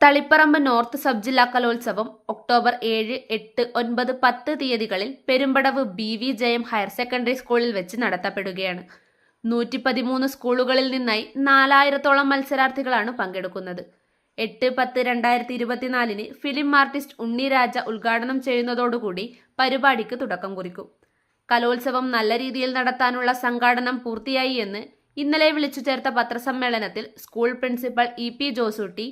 Taliparamba north sub ജില്ലാ കലോത്സവം October 7, 8, 9, 10 തീയതികളിൽ പെരുമ്പടവ് BV ജയം ഹയർ സെക്കൻഡറി സ്കൂളിൽ വെച്ച് നടത്തപ്പെടുകയാണ്. 113 സ്കൂളുകളിൽ നിന്നായി 4000-ഓളം മത്സരാർത്ഥികളാണ് പങ്കെടുക്കുന്നത്. 8-10-2024 ഫിലിം ആർട്ടിസ്റ്റ് ഉണ്ണിരാജ ഉദ്ഘാടനം ചെയ്യുന്നതോടുകൂടി പരിപാടിക്ക് തുടക്കം കുറിക്കും. കലോത്സവം നല്ല രീതിയിൽ നടത്താനുള്ള സംഘാടനം പൂർത്തിയായി എന്ന് ഇന്നലെ വിളിച്ചു ചേർത്ത പത്രസമ്മേളനത്തിൽ school principal EP Josootty,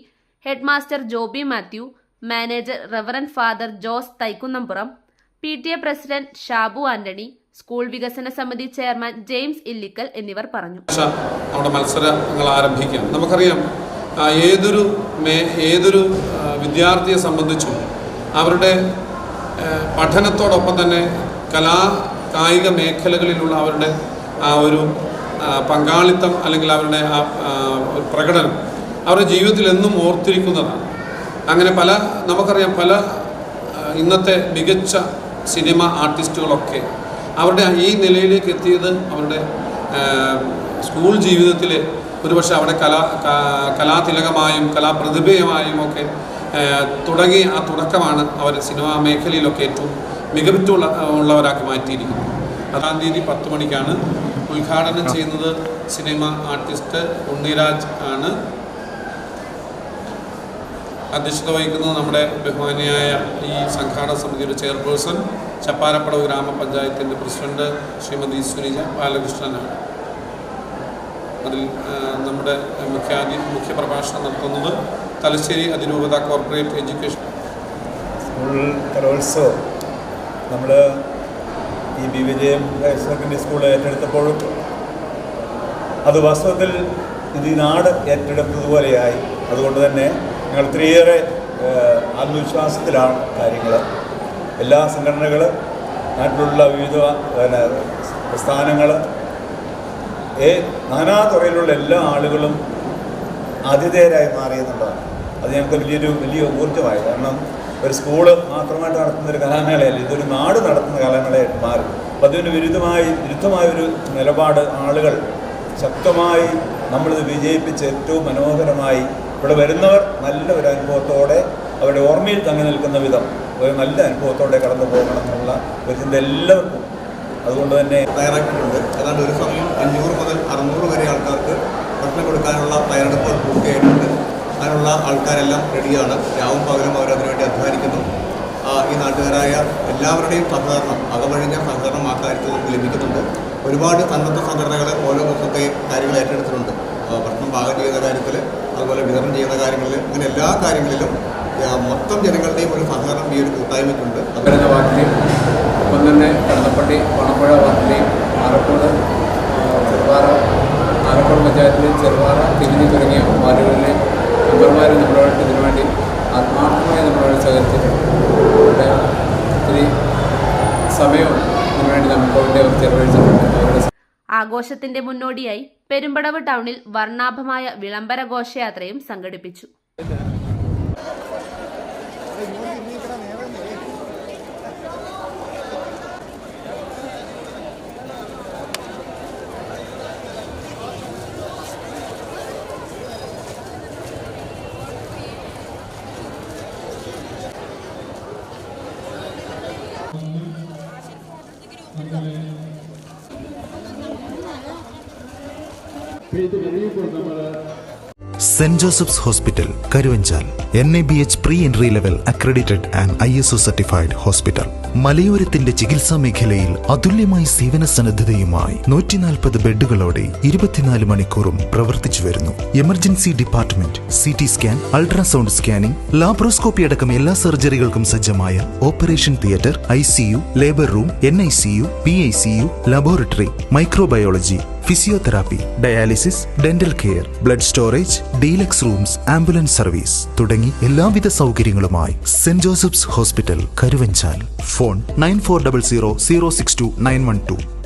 head master Joby Mathew, manager reverend father Jose Thaikkunnampuram, PTA president Shabu Antony, school വികസന സമിതി ചെയർമാൻ ജെയിംസ് ഇല്ലിക്കൽ എന്നിവർ പറഞ്ഞു. നമ്മുടെ മത്സരങ്ങൾ ആരംഭിക്കാം. നമുക്കറിയാം, ഏതൊരു വിദ്യാർത്ഥിയെ സംബന്ധിച്ചും അവരുടെ പഠനത്തോടൊപ്പം തന്നെ കായിക മേഖലകളിലുള്ള അവരുടെ ആ ഒരു പങ്കാളിത്തം അല്ലെങ്കിൽ അവരുടെ ആ പ്രകടനം അവരുടെ ജീവിതത്തിൽ എന്നും ഓർത്തിരിക്കുന്നതാണ്. അങ്ങനെ നമുക്കറിയാം, പല ഇന്നത്തെ മികച്ച സിനിമ ആർട്ടിസ്റ്റുകളൊക്കെ അവരുടെ ഈ നിലയിലേക്ക് എത്തിയത് അവരുടെ സ്കൂൾ ജീവിതത്തിൽ ഒരുപക്ഷെ അവിടെ കലാതിലകമായും കലാപ്രതിഭയുമായും ഒക്കെ തുടങ്ങിയ ആ തുടക്കമാണ് അവർ സിനിമാ മേഖലയിലൊക്കെ ഏറ്റവും മികവുള്ളവരാക്കി മാറ്റിയിരിക്കുന്നത്. 7-ാം തീയതി 10 മണിക്കാണ് ഉദ്ഘാടനം ചെയ്യുന്നത്. സിനിമ ആർട്ടിസ്റ്റ് ഉണ്ണിരാജ് ആണ്. അധ്യക്ഷത വഹിക്കുന്നത് നമ്മുടെ ബഹുമാനിയായ ഈ സംഘാടക സമിതിയുടെ ചെയർപേഴ്സൺ, ചപ്പാരപ്പടവ് ഗ്രാമപഞ്ചായത്തിൻ്റെ പ്രസിഡന്റ് ശ്രീമതി സുനിജ ബാലകൃഷ്ണനാണ്. അതിൽ നമ്മുടെ മുഖ്യ പ്രഭാഷണം നടത്തുന്നത് തലശ്ശേരി അതിരൂപത കോർപ്പറേറ്റ് എഡ്യൂക്കേഷൻ സ്കൂൾ കലോത്സവം നമ്മൾ ഈ BV ജയം ഹയർ സെക്കൻഡറി സ്കൂൾ ഏറ്റെടുത്തപ്പോഴും അത് വാസ്തവത്തിൽ ഈ നാട് ഏറ്റെടുത്തതുപോലെയായി. അതുകൊണ്ട് തന്നെ ഞങ്ങൾ ഒത്തിരിയേറെ ആത്മവിശ്വാസത്തിലാണ് കാര്യങ്ങൾ. എല്ലാ സംഘടനകൾ, നാട്ടിലുള്ള വിവിധ പ്രസ്ഥാനങ്ങൾ, നാനാതുറയിലുള്ള എല്ലാ ആളുകളും ആതിഥേയരായി മാറിയെന്നുള്ളതാണ്. അത് ഞങ്ങൾക്ക് വലിയ ഊർജ്ജമായി. കാരണം ഒരു സ്കൂള് മാത്രമായിട്ട് നടത്തുന്നൊരു കലാമേളയല്ല, ഇതൊരു നാട് നടത്തുന്ന കലാമേളയായിട്ട് മാറി. അപ്പം അതിന് വിരുദ്ധമായൊരു നിലപാട് ആളുകൾ ശക്തമായി നമ്മളിത് വിജയിപ്പിച്ച് ഏറ്റവും മനോഹരമായി ഇവിടെ വരുന്നവർ നല്ല ഒരു അനുഭവത്തോടെ അവരുടെ ഓർമ്മയിൽ തങ്ങി നിൽക്കുന്ന വിധം ഒരു നല്ല അനുഭവത്തോടെ കടന്നു പോകണം എന്നുള്ള ഒരു ചിന്ത എല്ലാവർക്കും അതുകൊണ്ട് തന്നെ തയ്യാറാക്കിയിട്ടുണ്ട്. ഏതാണ്ട് ഒരു സമയം 500 മുതൽ 600 വരെ ആൾക്കാർക്ക് ഭക്ഷണം കൊടുക്കാനുള്ള തയ്യാറെടുപ്പ് പൂർത്തിയായിട്ടുണ്ട്. അതിനുള്ള ആൾക്കാരെല്ലാം റെഡിയാണ്. രാവും പകലും അവരതിനുവേണ്ടി അധ്വാനിക്കുന്നു. ഈ നാട്ടുകാരായ എല്ലാവരുടെയും സഹകരണം, അകമഴിഞ്ഞ സഹകരണം ആ കാര്യത്തിൽ നമുക്ക് ലഭിക്കുന്നുണ്ട്. ഒരുപാട് സന്നദ്ധ സംഘടനകൾ ഓരോ ദിവസത്തെ കാര്യങ്ങൾ ഏറ്റെടുത്തിട്ടുണ്ട്. ഭക്ഷണം പാകം ചെയ്യുന്ന കാര്യത്തിൽ, അതുപോലെ വിതരണം ചെയ്യുന്ന കാര്യങ്ങളിൽ, അങ്ങനെ എല്ലാ കാര്യങ്ങളിലും മൊത്തം ജനങ്ങളുടെയും ഒരു സഹകരണം ഈ ഒരു കൂട്ടായ്മയ്ക്കുണ്ട്. അക്കരഞ്ഞ വാർഡിലെയും ഒപ്പം തന്നെ കടന്നപ്പള്ളി പണപ്പുഴ വാർഡിലെയും ആലക്കോട് പഞ്ചായത്തിലെയും ചെറുവാറ തിരിഞ്ഞു തുടങ്ങിയ വാർഡുകളിലെ മെമ്പർമാർ നമ്മളോട് ഇതിനുവേണ്ടി ആത്മാർത്ഥമായി നമ്മളോട് സഹകരിച്ചിട്ടുണ്ട്. ഇവിടെ ഒത്തിരി സമയവും ഇതിനുവേണ്ടി നമുക്ക് ചെലവഴിച്ചിട്ടുണ്ട്. ആഘോഷത്തിന്റെ മുന്നോടിയായി പെരുമ്പടവ് ടൗണിൽ വർണ്ണാഭമായ വിളംബര ഘോഷയാത്രയും സംഘടിപ്പിച്ചു. Saint Joseph's Hospital Karuvanchal NABH pre-entry level accredited and ISO certified hospital. മലയോരത്തിന്റെ ചികിത്സാ മേഖലയിൽ അതുല്യമായ സേവന സന്നദ്ധതയുമായി 140 ബെഡുകളോടെ 24 മണിക്കൂറും പ്രവർത്തിച്ചു വരുന്നു. Emergency department, CT scan, ultrasound scanning, laparoscopy അടക്കം എല്ലാ സർജറികൾക്കും സജ്ജമായ operation theatre, ICU, labour room, NICU, PICU, laboratory, microbiology, physiotherapy, dialysis, dental care, blood storage, deluxe rooms, ambulance service തുടങ്ങി എല്ലാവിധ സൗകര്യങ്ങളുമായി Saint Joseph's Hospital Karuvanchal. Phone 9400 062 912.